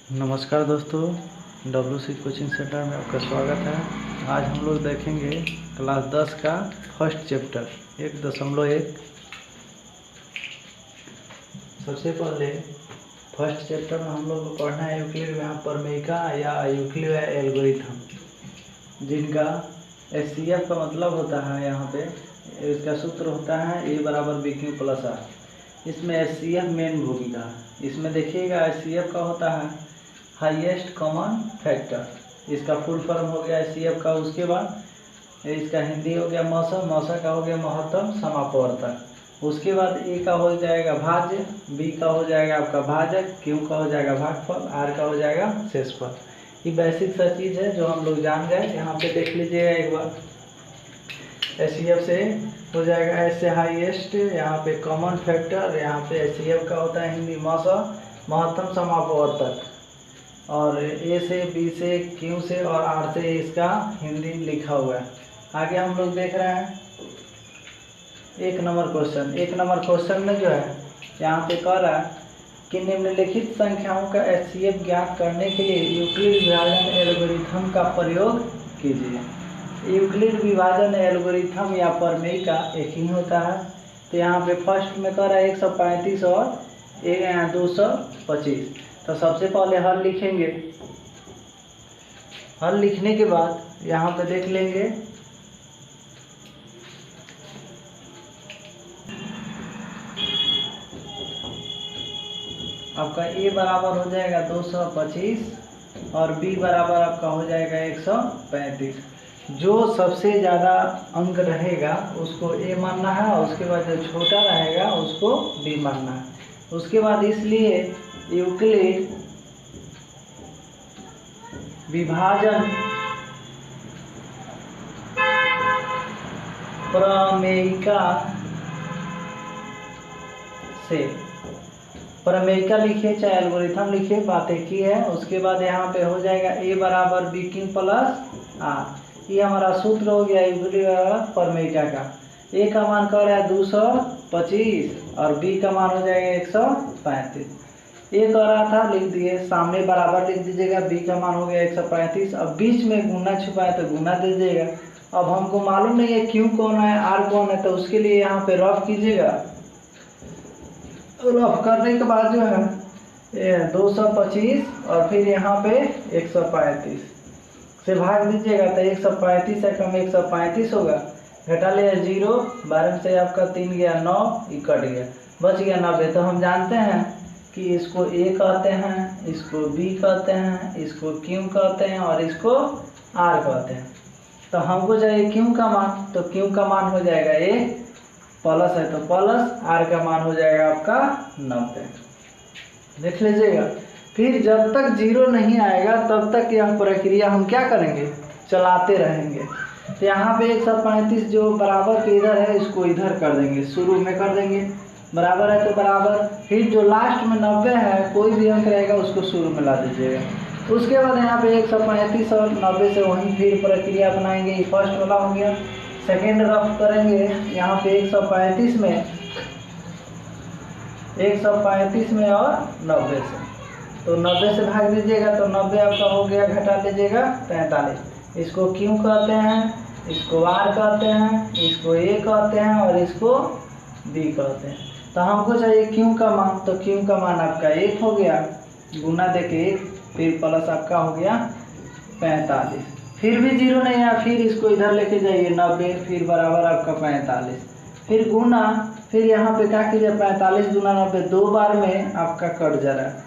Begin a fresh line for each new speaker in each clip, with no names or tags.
नमस्कार दोस्तों, WC coaching centre में आपका स्वागत है। आज हम लोग देखेंगे क्लास 10 का फर्स्ट चैप्टर 1.1। सबसे पहले फर्स्ट चैप्टर में हम लोग को पढ़ना है यूक्लिड प्रमेयिका या यूक्लिड एल्गोरिथम, जिनका HCF का मतलब होता है। यहाँ पे इसका सूत्र होता है A = BQ+R। इसमें HCF मेन भूमिका है। इसमें देखिएगा HCF का होता है हाईएस्ट कॉमन फैक्टर। इसका फुल फॉर्म हो गया HCF का। उसके बाद इसका हिंदी हो गया मौसम, मौसम का हो गया महत्तम समापवर्तक। उसके बाद A का हो जाएगा भाज्य, B का हो जाएगा आपका भाजक, Q का हो जाएगा भागफल, R का हो जाएगा शेषफल। ये बेसिक सा चीज़ है जो हम लोग जान गए। यहाँ पे देख लीजिएगा एक बार। HCF से हो जाएगा S से हाईएस्ट, यहाँ पे कॉमन फैक्टर, यहाँ पे HCF का होता है हिंदी मौसम, महत्तम समापवर्तक, और A से B से Q से और R से इसका हिंदी लिखा हुआ है। आगे हम लोग देख रहे हैं एक नंबर क्वेश्चन में जो है यहाँ पे कह रहा है कि निम्नलिखित संख्याओं का HCF ज्ञात करने के लिए यूक्लिड विभाजन एल्गोरिथम का प्रयोग कीजिए। यूक्लिड विभाजन एल्गोरिथम या प्रमेयिका एक ही होता है। तो यहाँ पे फर्स्ट में कह रहा है 135 और 225। तो सबसे पहले हल लिखेंगे। हल लिखने के बाद यहाँ पे देख लेंगे आपका A बराबर हो जाएगा 225 और B बराबर आपका हो जाएगा 135। जो सबसे ज़्यादा अंक रहेगा उसको A मानना है, और उसके बाद जो छोटा रहेगा उसको B मानना है। उसके बाद इसलिए यूक्लिड विभाजन प्रमेयिका से, प्रमेयिका लिखिए चाहे एल्गोरिथम लिखिए, बातें की है। उसके बाद यहाँ पे हो जाएगा A = BQ+R। ये हमारा सूत्र हो गया यूक्लिड प्रमेयिका का। A का मान कह रहा है 225 और B का मान हो जाएगा 135। A कह रहा था लिख दिए, सामने बराबर लिख दीजिएगा। B का मान हो गया 135। अब बीच में गुना छुपा है तो गुना दे दीजिएगा। अब हमको मालूम नहीं है Q कौन है R कौन है, तो उसके लिए यहाँ पे रफ कीजिएगा। रफ करने के बाद जो है 225 और फिर यहाँ पे 135 से भाग दीजिएगा तो 135 से कम 135 होगा। घटा लिया 0, 12 से आपका 3 गया 9, ये कट गया, बच गया 90। तो हम जानते हैं कि इसको A कहते हैं, इसको B कहते हैं, इसको Q कहते हैं और इसको R कहते हैं। तो हमको चाहिए Q का मान, तो Q का मान हो जाएगा A, प्लस है तो प्लस, R का मान हो जाएगा आपका 90। देख लीजिएगा। फिर जब तक 0 नहीं आएगा तब तक यह प्रक्रिया हम क्या करेंगे, चलाते रहेंगे। तो यहाँ पे 135 जो बराबर के इधर है इसको इधर कर देंगे, शुरू में कर देंगे, बराबर है तो बराबर। फिर जो लास्ट में 90 है, कोई भी अंक रहेगा उसको शुरू में ला दीजिएगा। उसके बाद यहाँ पे 135 और 90 से वहीं फिर प्रक्रिया अपनाएंगे। ये फर्स्ट वाला हो गया। सेकेंड रफ करेंगे यहाँ पे 135 में और 90 से, तो 90 से भाग दीजिएगा तो 90 आपका हो गया, घटा लीजिएगा 45। इसको Q कहते हैं, इसको R कहते हैं, इसको A कहते हैं और इसको B कहते हैं। तो हमको चाहिए Q का मान, तो Q का मान आपका 1 हो गया, गुना देके 1, फिर प्लस आपका हो गया 45। फिर भी 0 नहीं आया, फिर इसको इधर लेके जाइए 90, फिर बराबर आपका 45, फिर गुना, फिर यहाँ पे क्या कीजिए 45 गुना 90, 2 बार में आपका कट जा रहा है,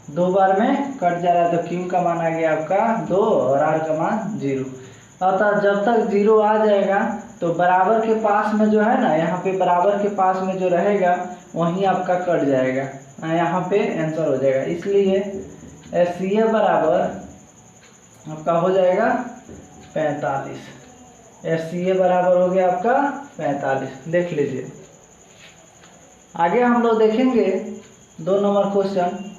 2 बार में कट जा रहा है। तो Q का मान आ गया आपका 2 और R का मान 0। अतः जब तक 0 आ जाएगा तो बराबर के पास में जो है ना, यहाँ पे बराबर के पास में जो रहेगा वहीं आपका कट जाएगा, यहाँ पे आंसर हो जाएगा। इसलिए HCF बराबर आपका हो जाएगा 45। HCF बराबर हो गया आपका 45। देख लीजिए। आगे हम लोग देखेंगे 2 नंबर क्वेश्चन।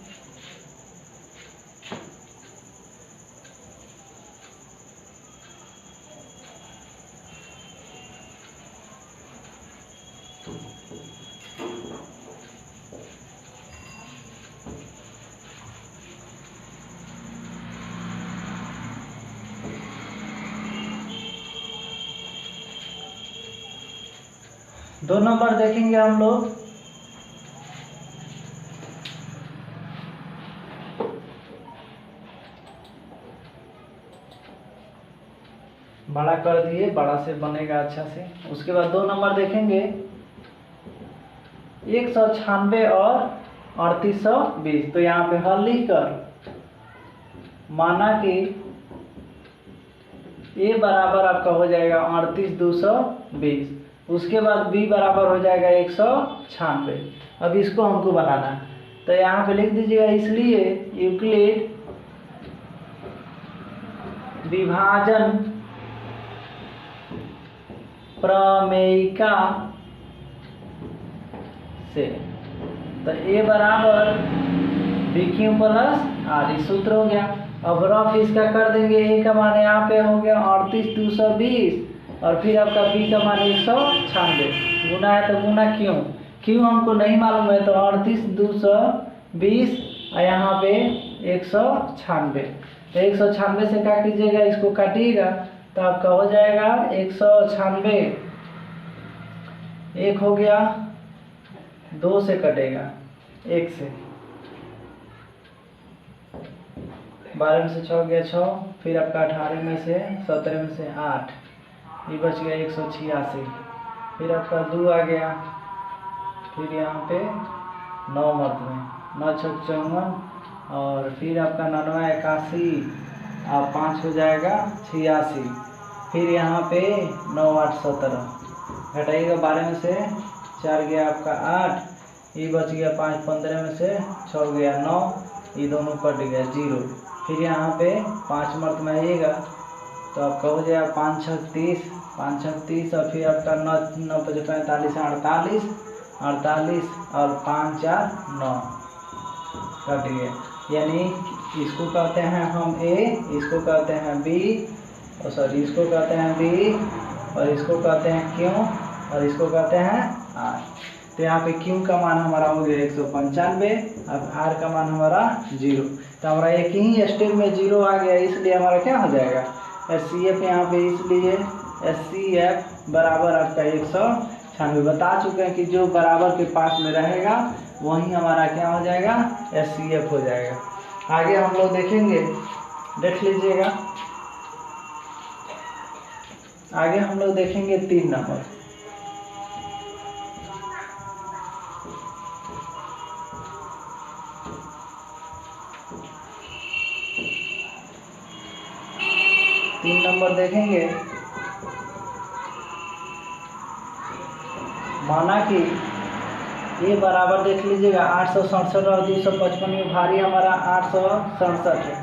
2 नंबर देखेंगे हम लोग। बड़ा कर दिए, बड़ा से बनेगा अच्छा से। उसके बाद 2 नंबर देखेंगे 196 और 3820। तो यहाँ पे हल लिख कर माना कि ए बराबर आपका हो जाएगा 38,220। उसके बाद बी बराबर हो जाएगा 196। अब इसको हमको बनाना है, तो यहाँ पे लिख दीजिएगा इसलिए यूक्लिड विभाजन प्रमेयिका से, तो ए बराबर बी क्यू प्लस आर, ये सूत्र हो गया। अब रफ इसका कर देंगे। ए का मान यहाँ पे हो गया 38,220 और फिर आपका बी का मान 196। गुना है तो गुना क्यों हमको नहीं मालूम है, तो 38,220 और यहाँ पे 196। तो 196 से क्या कीजिएगा, इसको काटिएगा तो आपका हो जाएगा 196। एक हो गया, 2 से कटेगा, 1 से 12 में से 6 गया 6, फिर आपका 18 में से 17 में से 8, ये बच गया 186। फिर आपका 2 आ गया, फिर यहाँ पे 9 मत में 9 छक 54 और फिर आपका 99 81 और 5 हो जाएगा 86। फिर यहाँ पे 9 8 17 घटाइएगा, 12 में से 4 गया आपका 8, ये बच गया 5 15 में से 6 गया 9, ये दोनों कट गया 0। फिर यहाँ पे 5 मर्द में आइएगा तो आपका हो जाएगा 5 छक 30, 5 छक 30 और फिर आपका 9 9 5 45 48 48 और 5 4 9 कट गया। यानी इसको कहते हैं हम ए, इसको कहते हैं बी, और सॉरी इसको कहते हैं बी और इसको कहते हैं क्यू और इसको कहते हैं आर। तो यहाँ पे क्यू का मान हमारा हो गया 195, अब आर का मान हमारा 0। तो हमारा एक ही स्टेप में 0 आ गया, इसलिए हमारा क्या हो जाएगा SCF यहाँ पे, इसलिए SCF बराबर आपका 196। बता चुके हैं कि जो बराबर के पास में रहेगा वही हमारा क्या हो जाएगा SCF हो जाएगा। आगे हम लोग देखेंगे, देख लीजिएगा। आगे हम लोग देखेंगे 3 नंबर। देखेंगे माना कि ये बराबर देख लीजिएगा 867 और 255 में भारी हमारा 867 है,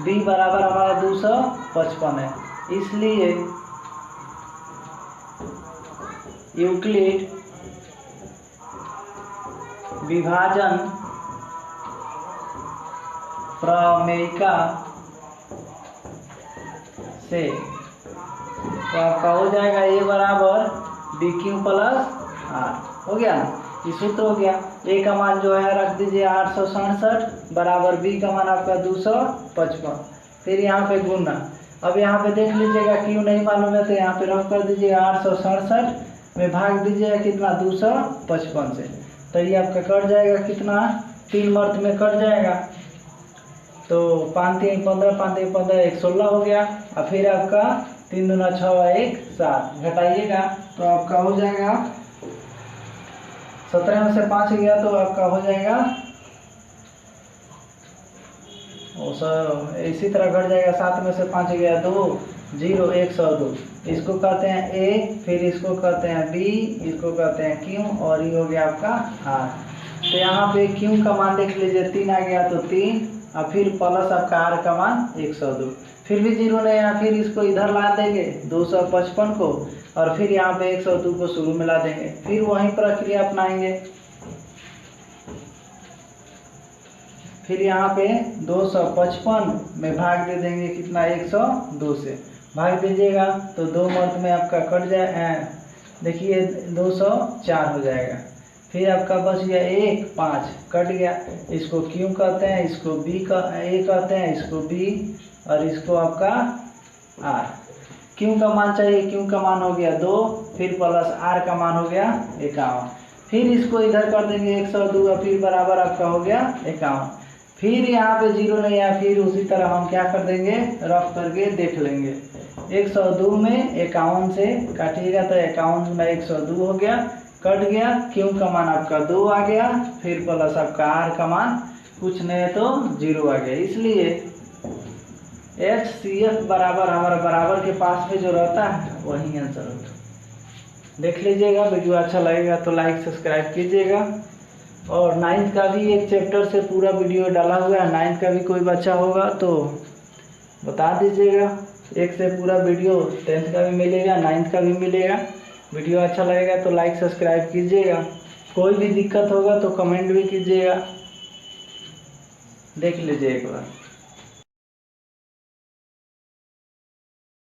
बी बराबर हमारा 255 है। इसलिए यूक्लिड विभाजन प्रमेयिका से तो आपका हो जाएगा ए बराबर बी क्यू प्लस आर। हो गया ना, ये सूत्र हो गया। ए का मान जो है रख दीजिए 867 बराबर बी का मान आपका 255, फिर यहाँ पे गुना। अब यहाँ पे देख लीजिएगा क्यू नहीं मालूम है तो यहाँ पे रख कर दीजिएगा 867 में भाग दीजिएगा कितना 255 से, तो ये आपका कट जाएगा कितना 3 मर्द में कट जाएगा, तो 5 3 15 5 3 15 116 हो गया। और फिर आपका 3 दूना 6 1 7 घटाइएगा तो आपका हो जाएगा 17 में से 5 गया तो आपका हो जाएगा इसी तरह घट जाएगा। 7 में से 5 गया 2 0 102। इसको कहते हैं ए, फिर इसको कहते हैं बी, इसको कहते हैं क्यू और ये हो गया आपका आर। तो यहाँ पे क्यू का मान देख लीजिए 3 आ गया तो 3 और फिर प्लस आपका आर का मान 102, फिर भी 0 नहीं आया, फिर इसको इधर ला देंगे 255 को और फिर यहाँ पे 102 को शुरू में ला देंगे, फिर वही प्रक्रिया अपनाएंगे। फिर यहाँ पे 255 में भाग दे देंगे कितना 102 से भाग दीजिएगा तो 2 मर्द में आपका कट जाए, देखिए 204 हो जाएगा। फिर आपका बच गया 1 5 कट गया, इसको क्यू कहते हैं, इसको बी का ए कहते हैं, इसको बी और इसको आपका आर। क्यू का मान चाहिए, क्यू का मान हो गया 2 फिर प्लस आर का मान हो गया 51। फिर इसको इधर कर देंगे 102 फिर बराबर आपका हो गया 51। फिर यहाँ पे 0 नहीं आया, फिर उसी तरह हम क्या कर देंगे, रफ करके देख लेंगे। 102 में 51 से काटिएगा तो 51 में 102 हो गया, कट गया। क्यू का मान आपका 2 आ गया, फिर प्लस आपका आर का मान कुछ नहीं है तो 0 आ गया। इसलिए HCF बराबर हमारा बराबर के पास में जो रहता है वही आंसर होता है। देख लीजिएगा, वीडियो अच्छा लगेगा तो लाइक सब्सक्राइब कीजिएगा। और 9th का भी एक चैप्टर से पूरा वीडियो डाला हुआ है, 9th का भी कोई बच्चा होगा तो बता दीजिएगा। एक से पूरा वीडियो 10th का भी मिलेगा, 9th का भी मिलेगा। वीडियो अच्छा लगेगा तो लाइक सब्सक्राइब कीजिएगा। कोई भी दिक्कत होगा तो कमेंट भी कीजिएगा, देख लीजिए एक बार।